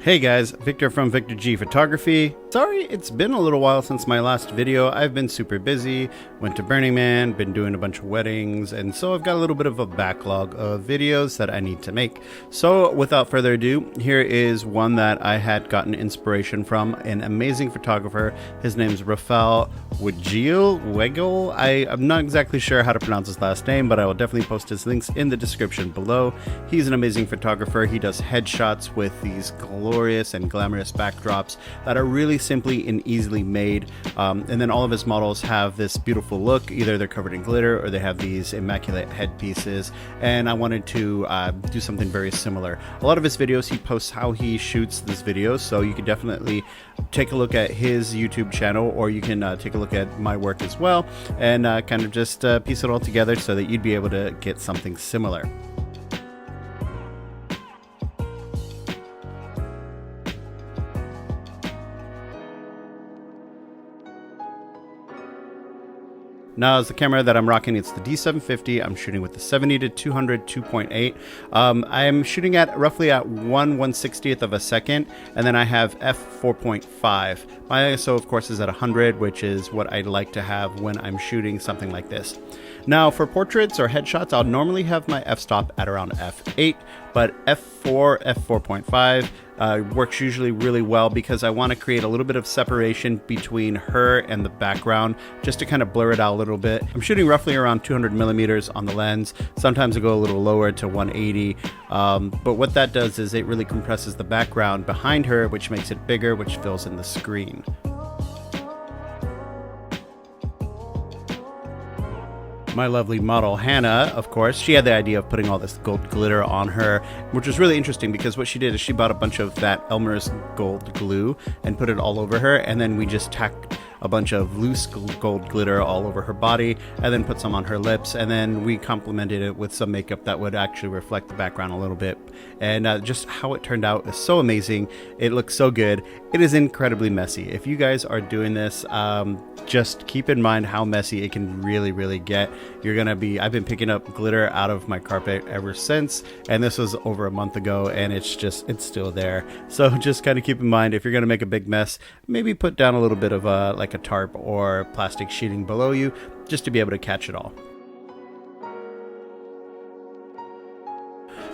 Hey guys, Victor from Victor G Photography. Sorry, it's been a little while since my last video. I've been super busy, went to Burning Man, been doing a bunch of weddings, and so I've got a little bit of a backlog of videos that I need to make. So without further ado, here is one that I had gotten inspiration from an amazing photographer. His name's Rafal Wegiel. I'm not exactly sure how to pronounce his last name, but I will definitely post his links in the description below. He's an amazing photographer. He does headshots with these glorious and glamorous backdrops that are really simply and easily made, and then all of his models have this beautiful look. Either they're covered in glitter or they have these immaculate headpieces, and I wanted to do something very similar. A lot of his videos, he posts how he shoots these videos, so you can definitely take a look at his YouTube channel, or you can take a look at my work as well, and kind of just piece it all together so that you'd be able to get something similar. Now, as the camera that I'm rocking, it's the D750. I'm shooting with the 70 to 200 2.8. I'm shooting at roughly at 1/160th of a second, and then I have f4.5. My ISO, of course, is at 100, which is what I like to have when I'm shooting something like this. Now, for portraits or headshots, I'll normally have my f-stop at around f8, but f4.5 works usually really well because I want to create a little bit of separation between her and the background, just to kind of blur it out a little bit. I'm shooting roughly around 200 millimeters on the lens. Sometimes I go a little lower to 180, but what that does is it really compresses the background behind her, which makes it bigger, which fills in the screen. My lovely model Hannah, of course, she had the idea of putting all this gold glitter on her, which was really interesting because what she did is she bought a bunch of that Elmer's gold glue and put it all over her, and then we just tacked a bunch of loose gold glitter all over her body, and then put some on her lips, and then we complemented it with some makeup that would actually reflect the background a little bit. And just how it turned out is so amazing. It looks so good. It is incredibly messy. If you guys are doing this, just keep in mind how messy it can really get. I've been picking up glitter out of my carpet ever since, and this was over a month ago, and it's still there. So just kind of keep in mind, if you're gonna make a big mess, maybe put down a little bit of like a tarp or plastic sheeting below you, just to be able to catch it all.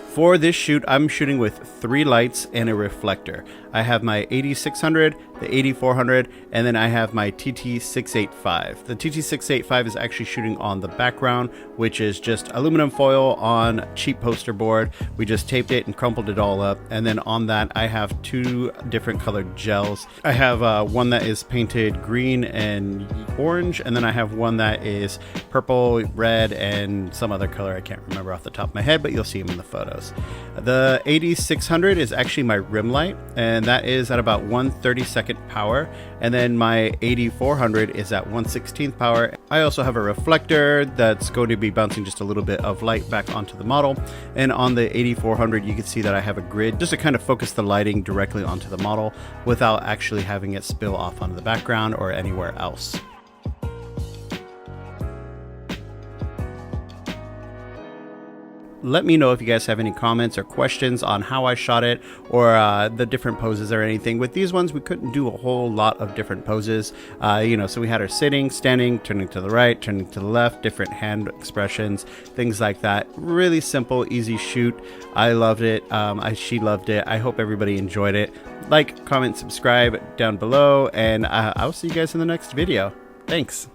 For this shoot, I'm shooting with 3 lights and a reflector. I have my 8600, the 8400, and then I have my TT685. The TT685 is actually shooting on the background, which is just aluminum foil on cheap poster board. We just taped it and crumpled it all up, and then on that I have 2 different colored gels. I have one that is painted green and orange, and then I have one that is purple, red, and some other color I can't remember off the top of my head, but you'll see them in the photos. The 8600 is actually my rim light, and that is at about 1/32nd power, and then my 8400 is at 1/16th power. I also have a reflector that's going to be bouncing just a little bit of light back onto the model, and on the 8400 you can see that I have a grid just to kind of focus the lighting directly onto the model without actually having it spill off onto the background or anywhere else. Let me know if you guys have any comments or questions on how I shot it, or the different poses or anything. With these ones, we couldn't do a whole lot of different poses, so we had her sitting, standing, turning to the right, turning to the left, different hand expressions, things like that. Really simple, easy shoot. I loved it. She loved it. I hope everybody enjoyed it. Like, comment, subscribe down below, and I'll see you guys in the next video. Thanks.